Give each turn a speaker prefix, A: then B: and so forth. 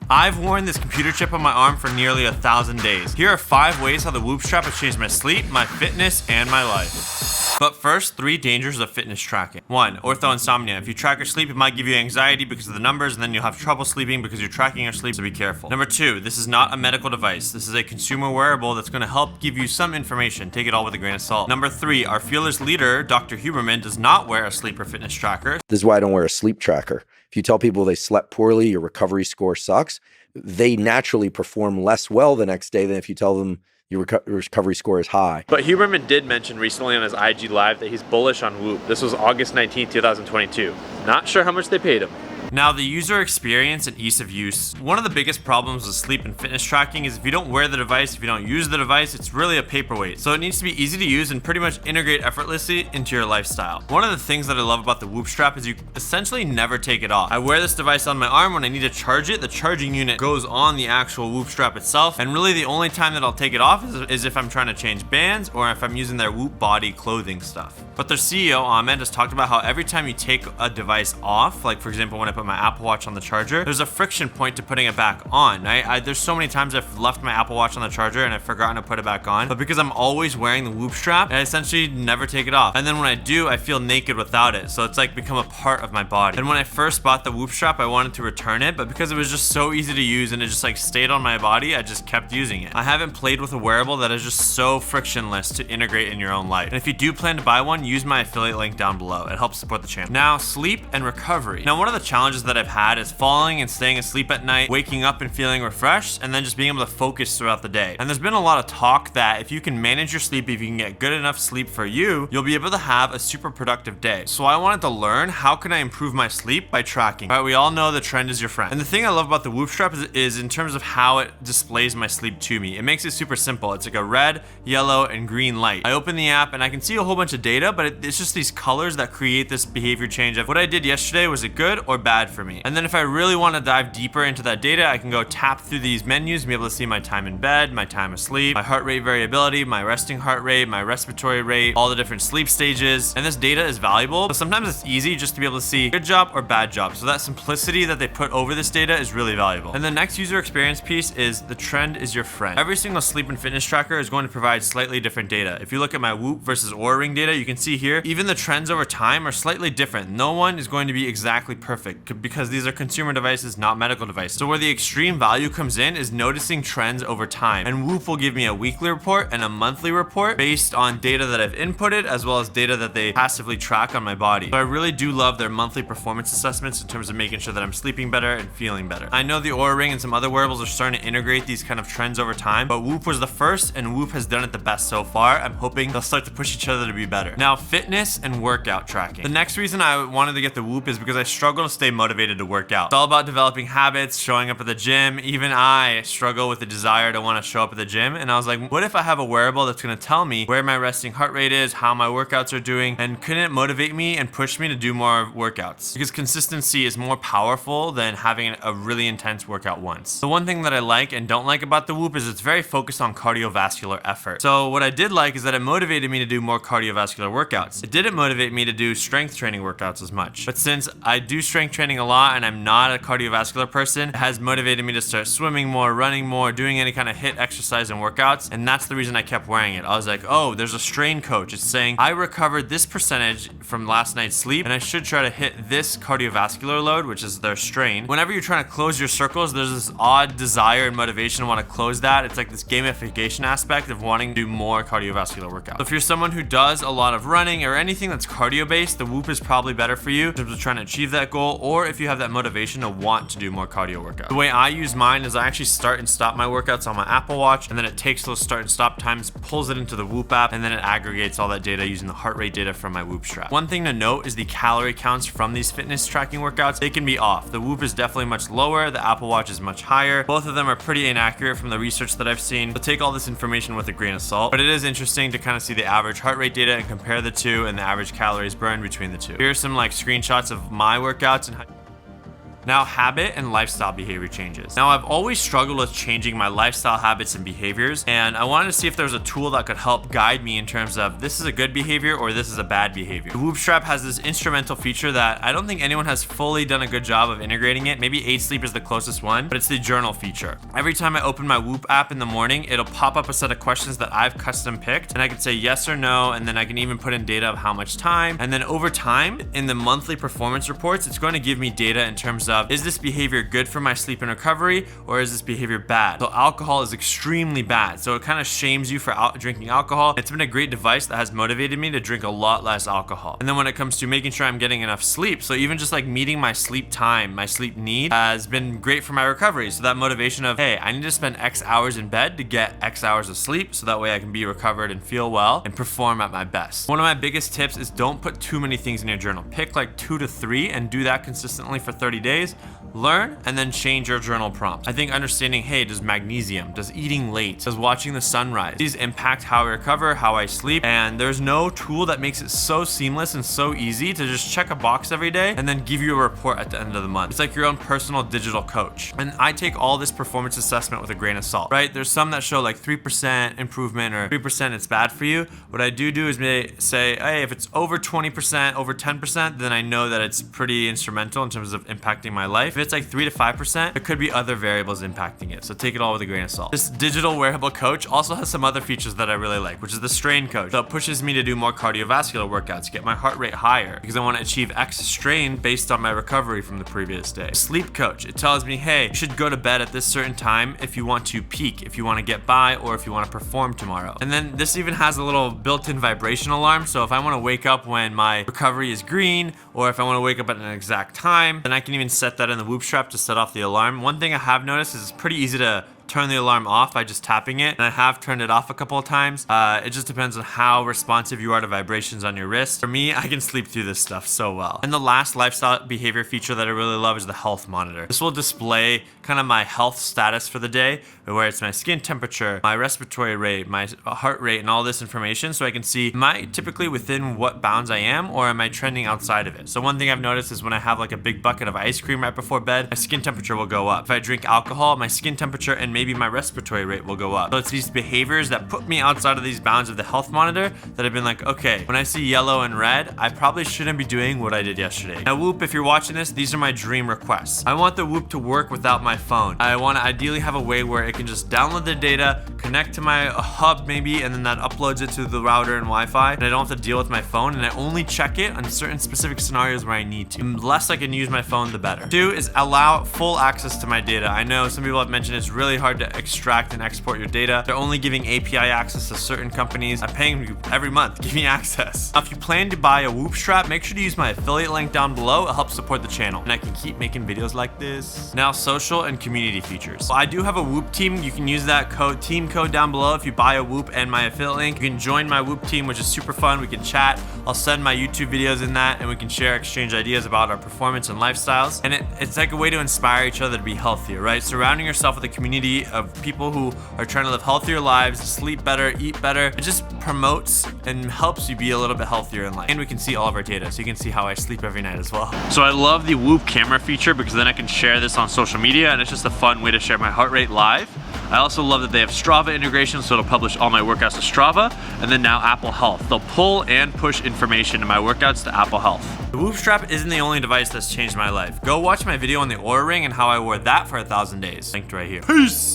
A: I've worn this computer chip on my arm for nearly 1,000 days. Here are 5 ways how the Whoop strap has changed my sleep, my fitness, and my life. But first, 3 dangers of fitness tracking. 1. Ortho-insomnia. If you track your sleep, it might give you anxiety because of the numbers, and then you'll have trouble sleeping because you're tracking your sleep, so be careful. Number 2, this is not a medical device. This is a consumer wearable that's going to help give you some information. Take it all with a grain of salt. Number 3, our fearless leader, Dr. Huberman, does not wear a sleep or fitness tracker.
B: This is why I don't wear a sleep tracker. If you tell people they slept poorly, your recovery score sucks, they naturally perform less well the next day than if you tell them your recovery score is high.
A: But Huberman did mention recently on his IG Live that he's bullish on Whoop. This was August 19th, 2022. Not sure how much they paid him. Now, the user experience and ease of use. One of the biggest problems with sleep and fitness tracking is if you don't wear the device, if you don't use the device, it's really a paperweight. So it needs to be easy to use and pretty much integrate effortlessly into your lifestyle. One of the things that I love about the Whoop strap is you essentially never take it off. I wear this device on my arm when I need to charge it. The charging unit goes on the actual Whoop strap itself. And really the only time that I'll take it off is if I'm trying to change bands or if I'm using their Whoop body clothing stuff. But their CEO, Ahmed, has talked about how every time you take a device off, like for example, when I put my Apple Watch on the charger, there's a friction point to putting it back on. There's so many times I've left my Apple Watch on the charger and I've forgotten to put it back on, but because I'm always wearing the Whoop strap, I essentially never take it off. And then when I do, I feel naked without it, so it's like become a part of my body. And when I first bought the Whoop strap, I wanted to return it, but because it was just so easy to use and it just like stayed on my body, I just kept using it. I haven't played with a wearable that is just so frictionless to integrate in your own life. And if you do plan to buy one, use my affiliate link down below. It helps support the channel. Now, sleep and recovery. Now, one of the challenges that I've had is falling and staying asleep at night, waking up and feeling refreshed, and then just being able to focus throughout the day. And there's been a lot of talk that if you can manage your sleep, if you can get good enough sleep for you, you'll be able to have a super productive day. So I wanted to learn, how can I improve my sleep by tracking? All right, we all know the trend is your friend. And the thing I love about the Whoop strap is in terms of how it displays my sleep to me. It makes it super simple. It's like a red, yellow, and green light. I open the app and I can see a whole bunch of data, but it's just these colors that create this behavior change of what I did yesterday, was it good or bad for me? And then if I really want to dive deeper into that data, I can go tap through these menus and be able to see my time in bed, my time asleep, my heart rate variability, my resting heart rate, my respiratory rate, all the different sleep stages. And this data is valuable, but sometimes it's easy just to be able to see good job or bad job. So that simplicity that they put over this data is really valuable. And the next user experience piece is the trend is your friend. Every single sleep and fitness tracker is going to provide slightly different data. If you look at my Whoop versus Oura Ring data, you can see here, even the trends over time are slightly different. No one is going to be exactly perfect because these are consumer devices, not medical devices. So where the extreme value comes in is noticing trends over time. And Whoop will give me a weekly report and a monthly report based on data that I've inputted as well as data that they passively track on my body. So I really do love their monthly performance assessments in terms of making sure that I'm sleeping better and feeling better. I know the Oura Ring and some other wearables are starting to integrate these kind of trends over time, but Whoop was the first and Whoop has done it the best so far. I'm hoping they'll start to push each other to be better. Now, fitness and workout tracking. The next reason I wanted to get the Whoop is because I struggle to stay motivated to work out. It's all about developing habits, showing up at the gym. Even I struggle with the desire to want to show up at the gym. And I was like, what if I have a wearable that's going to tell me where my resting heart rate is, how my workouts are doing, and couldn't it motivate me and push me to do more workouts? Because consistency is more powerful than having a really intense workout once. The one thing that I like and don't like about the Whoop is it's very focused on cardiovascular effort. So what I did like is that it motivated me to do more cardiovascular workouts. It didn't motivate me to do strength training workouts as much. But since I do strength training a lot and I'm not a cardiovascular person, it has motivated me to start swimming more, running more, doing any kind of HIIT exercise and workouts. And that's the reason I kept wearing it. I was like, oh, there's a strain coach. It's saying I recovered this percentage from last night's sleep and I should try to hit this cardiovascular load, which is their strain. Whenever you're trying to close your circles, there's this odd desire and motivation to want to close that. It's like this gamification aspect of wanting to do more cardiovascular workouts. So if you're someone who does a lot of running or anything that's cardio based, the Whoop is probably better for you in terms of trying to achieve that goal, or if you have that motivation to want to do more cardio workouts. The way I use mine is I actually start and stop my workouts on my Apple Watch, and then it takes those start and stop times, pulls it into the Whoop app, and then it aggregates all that data using the heart rate data from my Whoop strap. One thing to note is the calorie counts from these fitness tracking workouts. They can be off. The Whoop is definitely much lower. The Apple Watch is much higher. Both of them are pretty inaccurate from the research that I've seen. So take all this information with a grain of salt, but it is interesting to kind of see the average heart rate data and compare the two and the average calories burned between the two. Here's some like screenshots of my workouts and how Now, habit and lifestyle behavior changes. Now, I've always struggled with changing my lifestyle habits and behaviors, and I wanted to see if there was a tool that could help guide me in terms of this is a good behavior or this is a bad behavior. The Whoop strap has this instrumental feature that I don't think anyone has fully done a good job of integrating it. Maybe 8 Sleep is the closest one, but it's the journal feature. Every time I open my Whoop app in the morning, it'll pop up a set of questions that I've custom picked, and I can say yes or no, and then I can even put in data of how much time. And then over time, in the monthly performance reports, it's going to give me data in terms of, is this behavior good for my sleep and recovery, or is this behavior bad? So alcohol is extremely bad, so it kind of shames you for drinking alcohol. It's been a great device that has motivated me to drink a lot less alcohol. And then when it comes to making sure I'm getting enough sleep, so even just like meeting my sleep time, my sleep need, has been great for my recovery. So that motivation of, hey, I need to spend X hours in bed to get X hours of sleep, so that way I can be recovered and feel well and perform at my best. One of my biggest tips is don't put too many things in your journal. Pick like 2 to 3 and do that consistently for 30 days. Learn and then change your journal prompts. I think understanding, hey, does magnesium, does eating late, does watching the sunrise, these impact how I recover, how I sleep, and there's no tool that makes it so seamless and so easy to just check a box every day and then give you a report at the end of the month. It's like your own personal digital coach. And I take all this performance assessment with a grain of salt, right? There's some that show like 3% improvement or 3% it's bad for you. What I do is say, hey, if it's over 20%, over 10%, then I know that it's pretty instrumental in terms of impacting my life. If it's like 3 to 5%, there could be other variables impacting it. So take it all with a grain of salt. This digital wearable coach also has some other features that I really like, which is the strain coach. So it pushes me to do more cardiovascular workouts, get my heart rate higher because I want to achieve X strain based on my recovery from the previous day. Sleep coach, it tells me, hey, you should go to bed at this certain time if you want to peak, if you want to get by, or if you want to perform tomorrow. And then this even has a little built-in vibration alarm. So if I want to wake up when my recovery is green, or if I want to wake up at an exact time, then I can even set that in the Whoop strap to set off the alarm. One thing I have noticed is it's pretty easy to turn the alarm off by just tapping it, and I have turned it off a couple of times. It just depends on how responsive you are to vibrations on your wrist. For me, I can sleep through this stuff so well. And the last lifestyle behavior feature that I really love is the health monitor. This will display kind of my health status for the day, where it's my skin temperature, my respiratory rate, my heart rate, and all this information, so I can see, am I typically within what bounds I am, or am I trending outside of it? So one thing I've noticed is when I have like a big bucket of ice cream right before bed, my skin temperature will go up. If I drink alcohol, my skin temperature and maybe my respiratory rate will go up. So it's these behaviors that put me outside of these bounds of the health monitor that I've been like, okay, when I see yellow and red, I probably shouldn't be doing what I did yesterday. Now Whoop, if you're watching this, these are my dream requests. I want the Whoop to work without my phone. I want to ideally have a way where it can just download the data, connect to my hub maybe, and then that uploads it to the router and Wi-Fi, and I don't have to deal with my phone, and I only check it on certain specific scenarios where I need to. The less I can use my phone, the better. 2 is allow full access to my data. I know some people have mentioned it's really hard to extract and export your data. They're only giving API access to certain companies. I'm paying you every month, give me access. Now, if you plan to buy a Whoop strap, make sure to use my affiliate link down below. It helps support the channel, and I can keep making videos like this. Now, social and community features. So I do have a Whoop team. You can use that code, team code down below. If you buy a Whoop and my affiliate link, you can join my Whoop team, which is super fun. We can chat. I'll send my YouTube videos in that, and we can share, exchange ideas about our performance and lifestyles. And it's like a way to inspire each other to be healthier, right? Surrounding yourself with a community of people who are trying to live healthier lives, sleep better, eat better. It just promotes and helps you be a little bit healthier in life. And we can see all of our data, so you can see how I sleep every night as well. So I love the Whoop camera feature because then I can share this on social media, and it's just a fun way to share my heart rate live. I also love that they have Strava integration, so it'll publish all my workouts to Strava, and then now Apple Health. They'll pull and push information in my workouts to Apple Health. The Whoop strap isn't the only device that's changed my life. Go watch my video on the Oura Ring and how I wore that for 1,000 days. Linked right here. Peace!